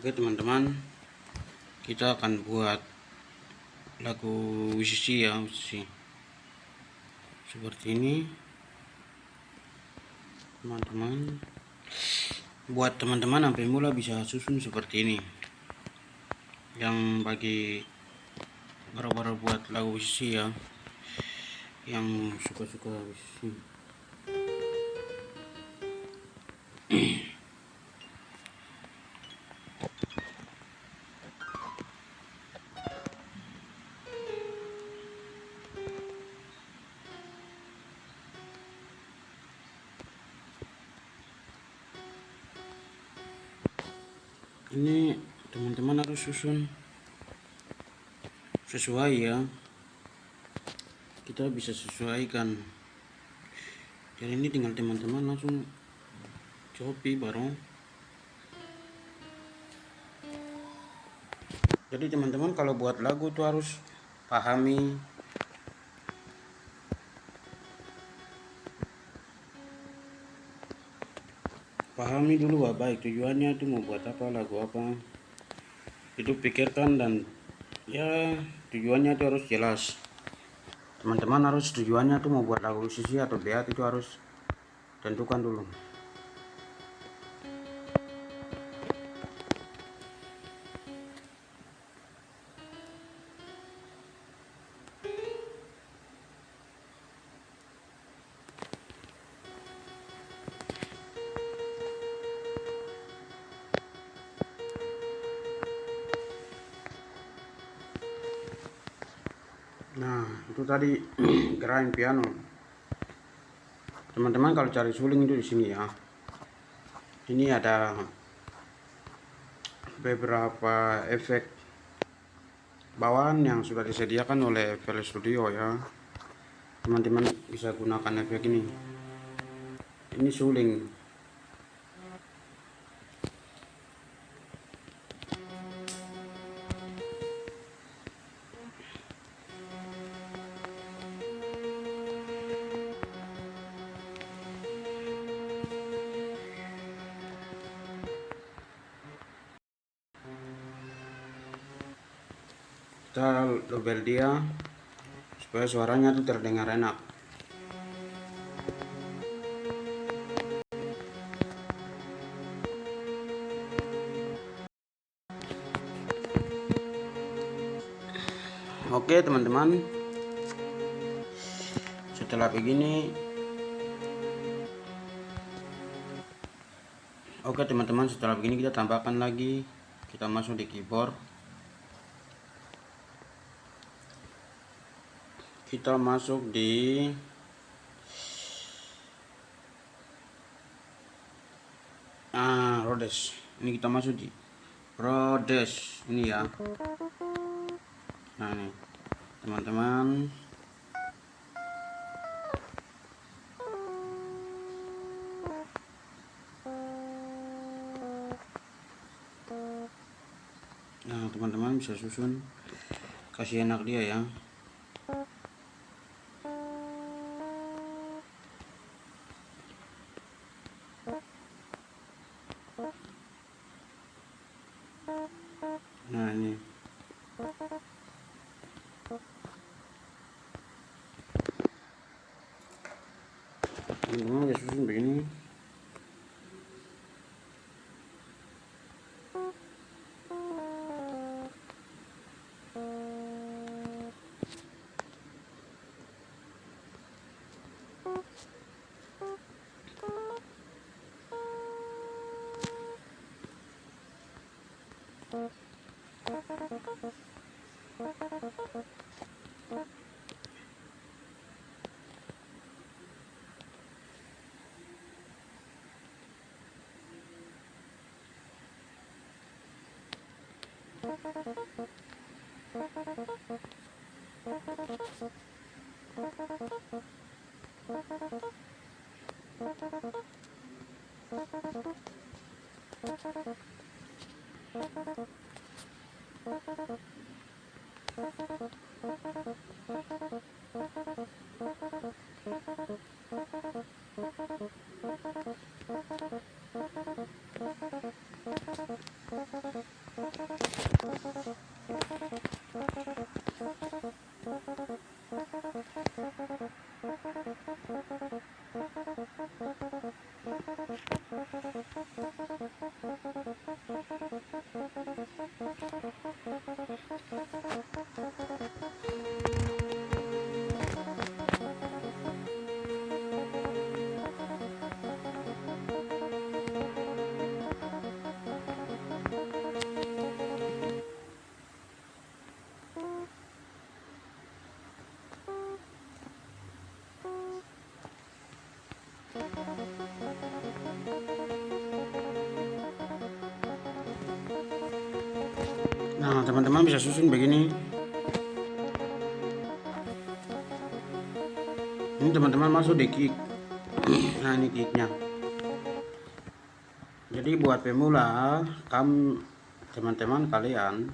Oke teman-teman, kita akan buat lagu Wisusi ya, Wisusi. Seperti ini teman-teman. Buat teman-teman sampai mula bisa susun seperti ini. Yang bagi baru-baru buat lagu Wisusi ya, yang suka-suka Wisusi. Ini teman-teman harus susun sesuai ya, kita bisa sesuaikan. Jadi ini tinggal teman-teman langsung copy baru. Jadi teman-teman kalau buat lagu tuh harus pahami dulu baik tujuannya tuh mau buat apa, lagu apa, itu pikirkan. Dan ya tujuannya itu harus jelas. Teman-teman harus tujuannya tuh mau buat lagu Wisusi atau Beat itu harus tentukan dulu. Nah itu tadi gerain piano. Teman-teman kalau cari suling itu di sini ya. Ini ada beberapa efek bawaan yang sudah disediakan oleh FL Studio ya. Teman-teman bisa gunakan efek ini. Ini suling. Kita dobel dia supaya suaranya tuh terdengar enak. Oke teman-teman, setelah begini, setelah begini kita tambahkan lagi, kita masuk di keyboard, kita masuk di Rhodes. Ini kita masuk di Rhodes ini ya. Nah ini teman-teman, nah teman-teman bisa susun, kasih enak dia ya. Nah ini teman-teman bisa susun begini. Nah, teman-teman bisa susun begini. Ini teman-teman masuk di kick. Nah, ini kicknya. Jadi buat pemula, teman-teman kalian,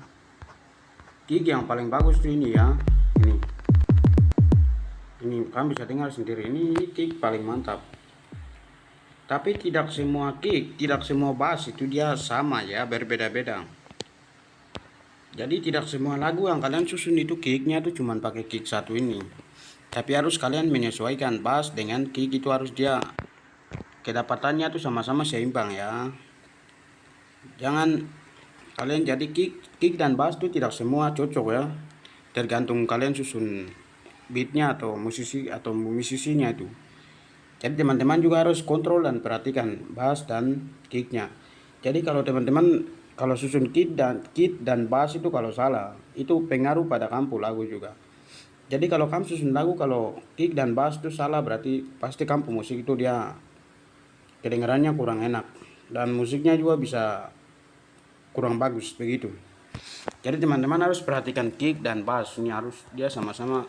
kick yang paling bagus tuh ini ya. Ini kamu bisa dengar sendiri, ini kick paling mantap. Tapi tidak semua kick, tidak semua bass itu dia sama ya, berbeda-beda. Jadi tidak semua lagu yang kalian susun itu kicknya tuh cuman pakai kick satu ini. Tapi harus kalian menyesuaikan bass dengan kick, itu harus dia kedapatannya tuh sama-sama seimbang ya. Jangan kalian jadi kick dan bass tuh tidak semua cocok ya. Tergantung kalian susun beatnya atau musisinya itu. Jadi teman-teman juga harus kontrol dan perhatikan bass dan kicknya. Jadi kalau teman-teman kalau susun kick dan bass itu kalau salah, itu pengaruh pada kamu lagu juga. Jadi kalau kamu susun lagu kalau kick dan bass itu salah, berarti pasti kamu musik itu dia kedengarannya kurang enak dan musiknya juga bisa kurang bagus begitu. Jadi teman-teman harus perhatikan kick dan bass ini harus dia sama-sama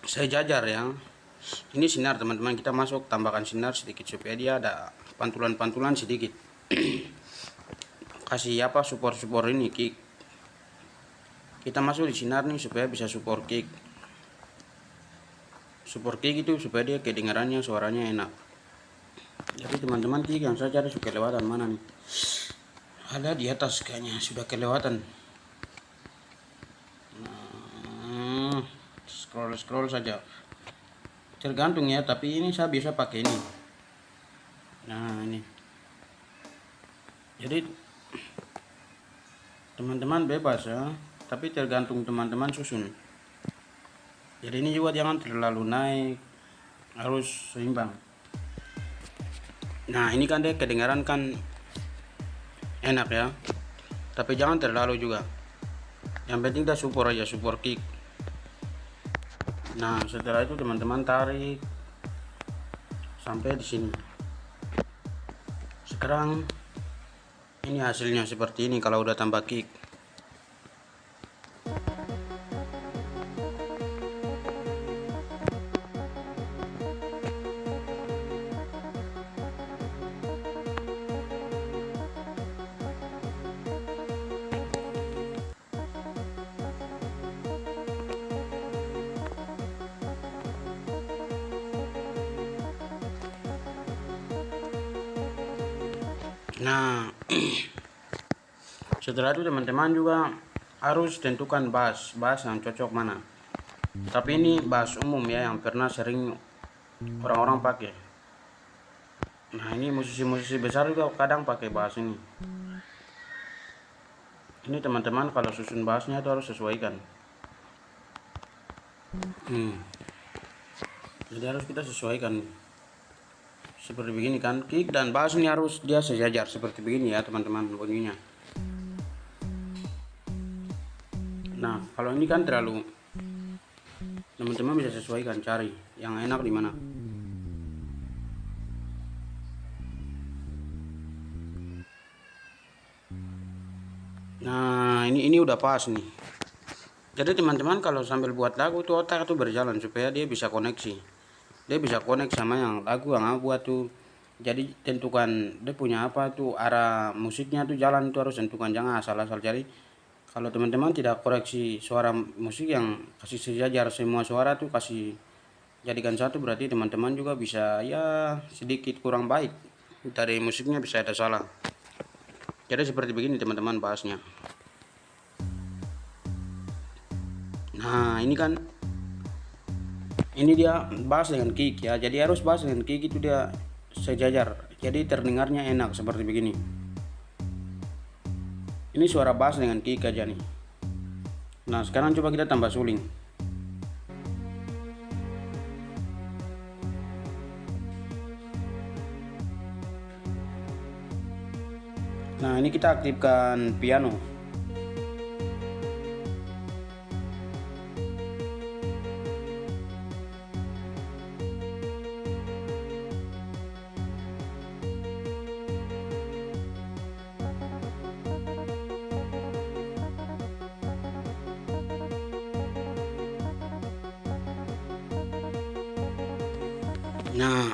sejajar ya. Ini sinar teman-teman, kita masuk tambahkan sinar sedikit supaya dia ada pantulan-pantulan sedikit. Kasih apa support ini kick. Kita masuk di sinar nih supaya bisa support kick. Support kick itu supaya dia kedengarannya suaranya enak. Jadi teman-teman kick yang saya cari sudah kelewatan mana nih? Ada di atas kayaknya sudah kelewatan. Nah, scroll saja. Tergantung ya, tapi ini saya bisa pakai ini. Nah ini. Jadi teman-teman bebas ya, tapi tergantung teman-teman susun. Jadi ini juga jangan terlalu naik, harus seimbang. Nah ini kan dia kedengaran kan enak ya, tapi jangan terlalu juga. Yang penting kita support aja, support kick. Nah setelah itu teman-teman tarik sampai di sini. Sekarang ini hasilnya seperti ini kalau udah tambah kick. Nah setelah itu teman-teman juga harus tentukan bass yang cocok mana. Tapi ini bass umum ya yang pernah sering orang-orang pakai. Nah ini musisi-musisi besar juga kadang pakai bass ini. Ini teman-teman kalau susun bassnya itu harus sesuaikan. Jadi harus kita sesuaikan seperti begini kan, kick dan bass ini harus dia sejajar seperti begini ya teman-teman bunyinya. Nah kalau ini kan terlalu, teman-teman bisa sesuaikan, cari yang enak di mana. Nah ini udah pas nih. Jadi teman-teman kalau sambil buat lagu tuh otak tuh berjalan supaya dia bisa koneksi. Dia bisa connect sama yang lagu yang aku buat tuh. Jadi tentukan dia punya apa tuh, arah musiknya tuh jalan tuh harus tentukan, jangan asal-asal cari. Kalau teman-teman tidak koreksi suara musik yang kasih sejajar semua suara tuh kasih jadikan satu, berarti teman-teman juga bisa ya sedikit kurang baik dari musiknya, bisa ada salah. Jadi seperti begini teman-teman bahasnya. Nah ini kan ini dia bass dengan kick ya, jadi harus bass dengan kick itu dia sejajar, jadi terdengarnya enak seperti begini. Ini suara bass dengan kick aja nih. Nah sekarang coba kita tambah suling. Nah ini kita aktifkan piano. Nah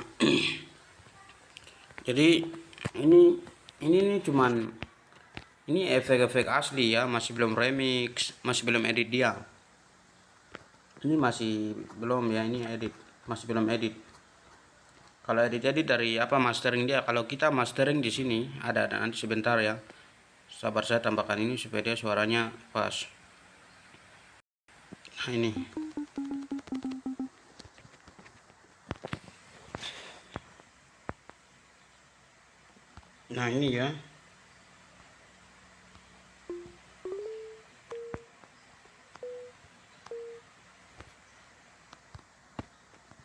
jadi ini cuman ini efek-efek asli ya, masih belum remix, masih belum edit dia. Ini masih belum ya, ini edit, masih belum edit. Kalau edit dari apa mastering dia, kalau kita mastering di sini ada nanti sebentar ya. Sabar saya tambahkan ini supaya dia suaranya pas. Nah ini. Nah ini ya.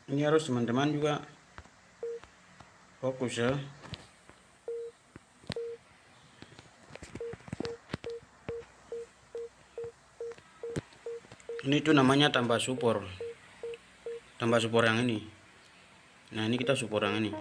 Ini harus teman-teman juga fokus ya. Ini tuh namanya tambah support yang ini. Nah ini kita support yang ini.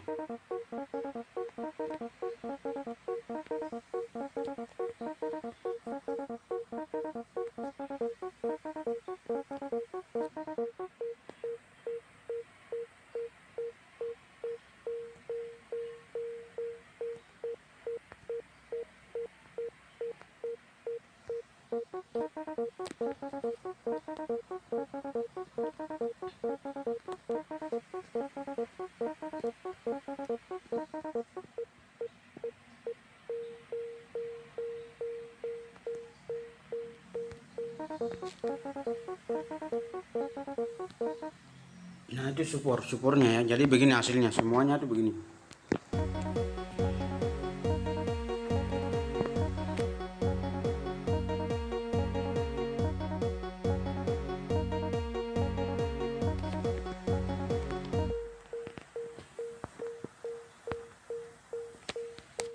Nah itu supportnya ya, jadi begini hasilnya, semuanya tuh begini.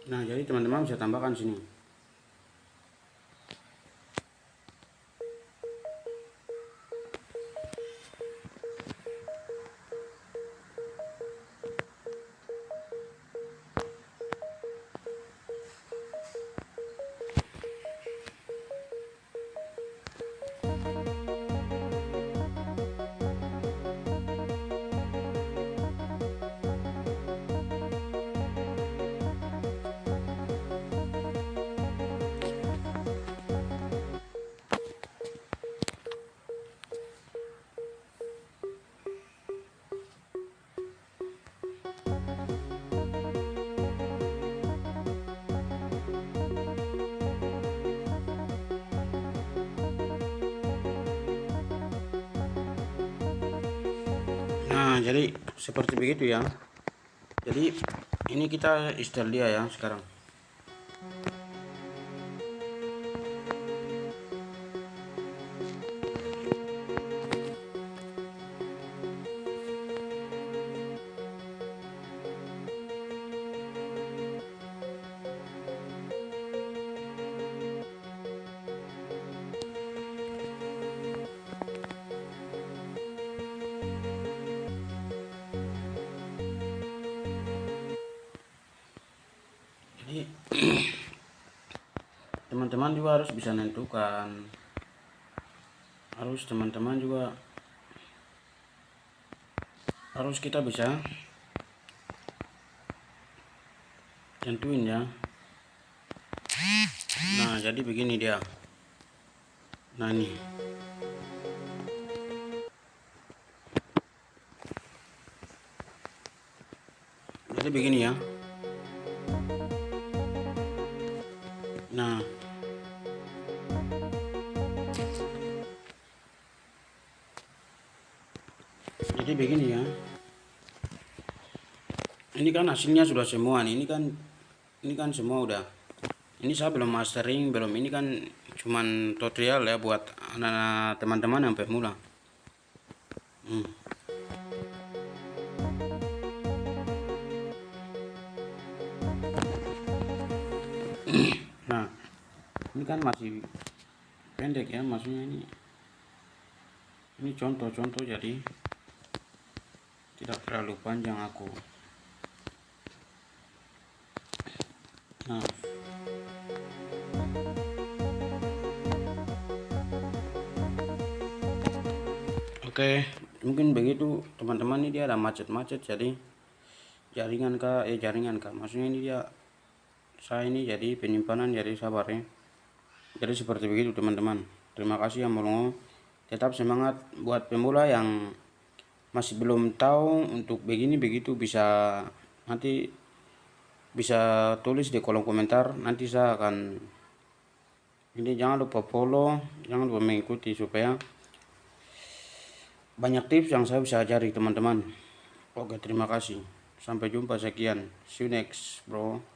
Nah jadi teman-teman bisa tambahkan sini. Nah jadi seperti begitu ya. Jadi ini kita install dia ya sekarang. Jadi teman-teman juga harus bisa menentukan, harus kita bisa tentuin ya. Nah jadi begini dia. Nah nih jadi begini ya. Nah jadi begini ya. Ini kan hasilnya sudah semua nih. Ini kan semua udah. Ini saya belum mastering, belum, ini kan cuman tutorial ya buat anak-anak teman-teman yang pemula. Hmm. Nah, ini kan masih pendek ya, maksudnya ini contoh-contoh, jadi tidak terlalu panjang aku. Nah, oke, mungkin begitu teman-teman. Ini dia ada macet-macet, jadi jaringan kah, maksudnya ini dia, saya ini jadi penyimpanan, jadi sabar ya. Jadi seperti begitu teman-teman. Terima kasih yang melongo. Tetap semangat buat pemula yang masih belum tahu untuk begini begitu, bisa nanti bisa tulis di kolom komentar, nanti saya akan ini. Jangan lupa follow, jangan lupa mengikuti supaya banyak tips yang saya bisa ajari teman-teman. Oke, terima kasih. Sampai jumpa, sekian. See you next, bro.